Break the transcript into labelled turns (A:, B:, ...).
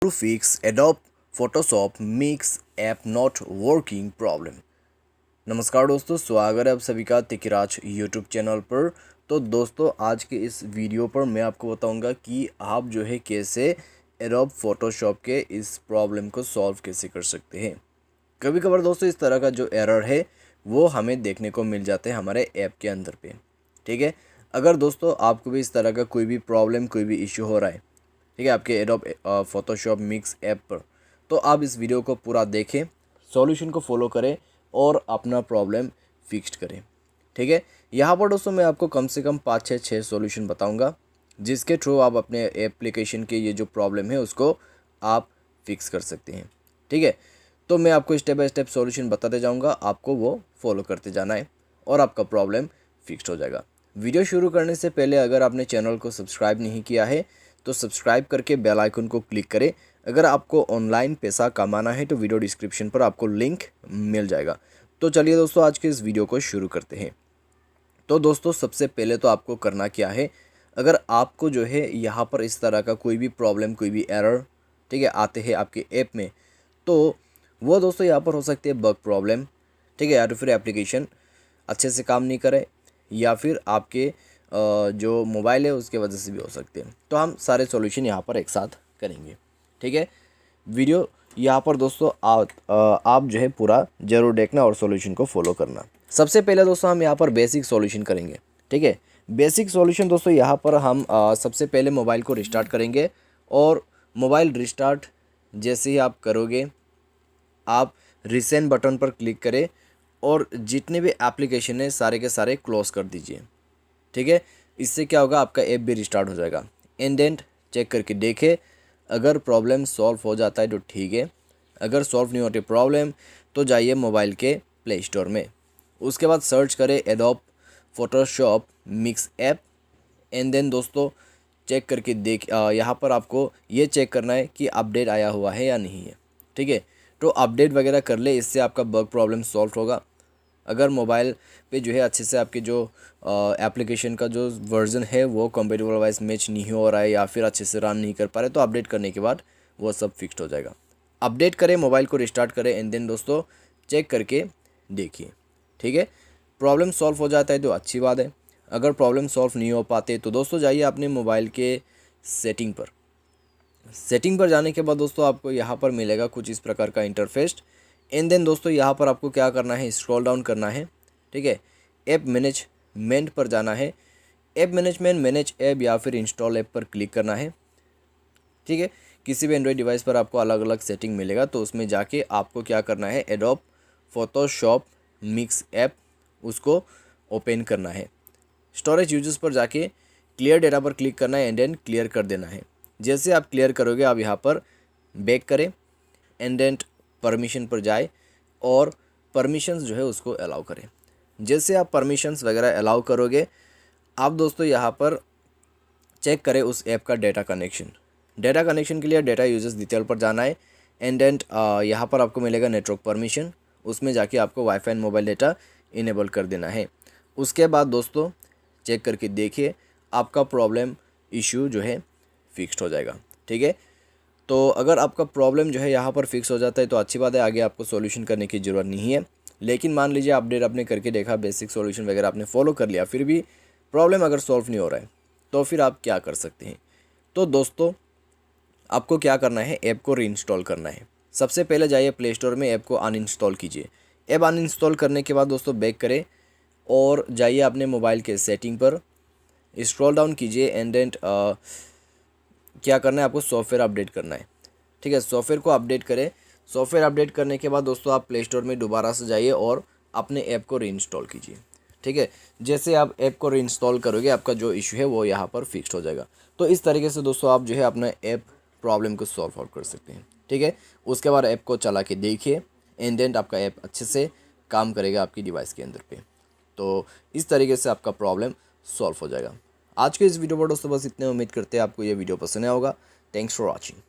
A: To fix Adobe Photoshop Mix App Not Working Problem। नमस्कार दोस्तों, स्वागत है आप सभी का तिकिराज यूट्यूब चैनल पर। तो दोस्तों, आज के इस वीडियो पर मैं आपको बताऊंगा कि आप जो है कैसे एडोब फोटोशॉप के इस प्रॉब्लम को सॉल्व कैसे कर सकते हैं। कभी कभार दोस्तों इस तरह का जो एरर है वो हमें देखने को मिल जाते हैं हमारे ऐप के अंदर पे। ठीक है, अगर दोस्तों आपको भी इस तरह का कोई भी प्रॉब्लम कोई भी इश्यू हो रहा है, ठीक है, आपके एडोब फोटोशॉप मिक्स ऐप पर, तो आप इस वीडियो को पूरा देखें, सॉल्यूशन को फॉलो करें और अपना प्रॉब्लम फिक्स्ड करें। ठीक है, यहाँ पर दोस्तों मैं आपको कम से कम 5 से 6 सॉल्यूशन बताऊंगा जिसके थ्रू आप अपने एप्लीकेशन के ये जो प्रॉब्लम है उसको आप फिक्स कर सकते हैं। ठीक है, तो मैं आपको स्टेप बाय स्टेप सॉल्यूशन बताते जाऊंगा, आपको वो फॉलो करते जाना है और आपका प्रॉब्लम फिक्स्ड हो जाएगा। वीडियो शुरू करने से पहले अगर आपने चैनल को सब्सक्राइब नहीं किया है तो सब्सक्राइब करके बेल आइकन को क्लिक करें। अगर आपको ऑनलाइन पैसा कमाना है तो वीडियो डिस्क्रिप्शन पर आपको लिंक मिल जाएगा। तो चलिए दोस्तों, आज के इस वीडियो को शुरू करते हैं। तो दोस्तों, सबसे पहले तो आपको करना क्या है, अगर आपको जो है यहाँ पर इस तरह का कोई भी प्रॉब्लम कोई भी एरर, ठीक है, आते हैं आपके ऐप में, तो वो दोस्तों यहाँ पर हो सकती है बग प्रॉब्लम, ठीक है, या तो फिर एप्लीकेशन अच्छे से काम नहीं करे, या फिर आपके जो मोबाइल है उसके वजह से भी हो सकते हैं। तो हम सारे सॉल्यूशन यहाँ पर एक साथ करेंगे। ठीक है, वीडियो यहाँ पर दोस्तों आप जो है पूरा ज़रूर देखना और सॉल्यूशन को फॉलो करना। सबसे पहले दोस्तों हम यहाँ पर बेसिक सॉल्यूशन करेंगे। ठीक है, बेसिक सॉल्यूशन दोस्तों यहाँ पर हम सबसे पहले मोबाइल को रिस्टार्ट करेंगे और मोबाइल रिस्टार्ट जैसे ही आप करोगे, आप रिसेंट बटन पर क्लिक करें और जितने भी एप्लीकेशन है सारे के सारे क्लोज कर दीजिए। ठीक है, इससे क्या होगा, आपका ऐप भी रिस्टार्ट हो जाएगा। एंड चेक करके देखें, अगर प्रॉब्लम सॉल्व हो जाता है तो ठीक है, अगर सॉल्व नहीं होती प्रॉब्लम तो जाइए मोबाइल के प्ले स्टोर में, उसके बाद सर्च करें Adobe Photoshop mix app. And then दोस्तों चेक करके यहाँ पर आपको ये चेक करना है कि अपडेट आया हुआ है या नहीं है। ठीक है, तो अपडेट वगैरह कर ले, इससे आपका बग प्रॉब्लम सॉल्व होगा। अगर मोबाइल पे जो है अच्छे से आपके जो एप्लीकेशन का जो वर्जन है वो कंपेटेबल वाइज मैच नहीं हो रहा है या फिर अच्छे से रन नहीं कर पा रहे, तो अपडेट करने के बाद वो सब फिक्स्ड हो जाएगा। अपडेट करें, मोबाइल को रिस्टार्ट करें एंड देन दोस्तों चेक करके देखिए। ठीक है, प्रॉब्लम सॉल्व हो जाता है तो अच्छी बात है। अगर प्रॉब्लम सॉल्व नहीं हो पाते तो दोस्तों जाइए अपने मोबाइल के सेटिंग पर जाने के बाद दोस्तों आपको यहाँ पर मिलेगा कुछ इस प्रकार का इंटरफेस। एंड देन दोस्तों यहाँ पर आपको क्या करना है, स्क्रॉल डाउन करना है। ठीक है, ऐप मैनेजमेंट पर जाना है। ऐप मैनेजमेंट मैनेज ऐप या फिर इंस्टॉल ऐप पर क्लिक करना है। ठीक है, किसी भी एंड्रॉयड डिवाइस पर आपको अलग अलग सेटिंग मिलेगा, तो उसमें जाके आपको क्या करना है, एडोब फोटोशॉप मिक्स ऐप उसको ओपन करना है। स्टोरेज यूजेस पर जाके क्लियर डेटा पर क्लिक करना है एंड देन क्लियर कर देना है। जैसे आप क्लियर करोगे, आप यहाँ पर बैक करें एंड देन परमिशन पर जाए और परमिशंस जो है उसको अलाउ करें। जैसे आप परमिशंस वगैरह अलाउ करोगे, आप दोस्तों यहाँ पर चेक करें उस ऐप का डेटा कनेक्शन के लिए डेटा यूजर्स डिटेल पर जाना है। एंड देन यहाँ पर आपको मिलेगा नेटवर्क परमिशन, उसमें जाके आपको wifi and mobile data enable कर देना है। उसके बाद दोस्तों चेक करके देखिए, आपका प्रॉब्लम इशू जो है फिक्स्ड हो जाएगा। ठीक है, तो अगर आपका प्रॉब्लम जो है यहाँ पर फिक्स हो जाता है तो अच्छी बात है, आगे आपको सॉल्यूशन करने की ज़रूरत नहीं है। लेकिन मान लीजिए अपडेट आपने करके देखा, बेसिक सॉल्यूशन वगैरह आपने फॉलो कर लिया, फिर भी प्रॉब्लम अगर सॉल्व नहीं हो रहा है तो फिर आप क्या कर सकते हैं। तो दोस्तों आपको क्या करना है, ऐप को रीइंस्टॉल करना है। सबसे पहले जाइए प्ले स्टोर में, ऐप को अनइंस्टॉल कीजिए। ऐप अनइंस्टॉल करने के बाद दोस्तों बैक करें और जाइए अपने मोबाइल के सेटिंग पर, स्क्रॉल डाउन कीजिए एंड देन क्या करना है, आपको सॉफ्टवेयर अपडेट करना है। ठीक है, सॉफ्टवेयर को अपडेट करें। सॉफ्टवेयर अपडेट करने के बाद दोस्तों आप प्ले स्टोर में दोबारा से जाइए और अपने ऐप को रीइंस्टॉल कीजिए। ठीक है, जैसे आप ऐप को रीइंस्टॉल करोगे, आपका जो इशू है वो यहाँ पर फिक्स्ड हो जाएगा। तो इस तरीके से दोस्तों आप जो है अपना ऐप प्रॉब्लम को सॉल्व आउट कर सकते हैं। ठीक है, उसके बाद ऐप को चला के देखिए एंड देन आपका ऐप अच्छे से काम करेगा आपकी डिवाइस के अंदर पे। तो इस तरीके से आपका प्रॉब्लम सॉल्व हो जाएगा। आज के इस वीडियो पर दोस्तों बस इतने, उम्मीद करते हैं आपको ये वीडियो पसंद आया होगा। Thanks for watching.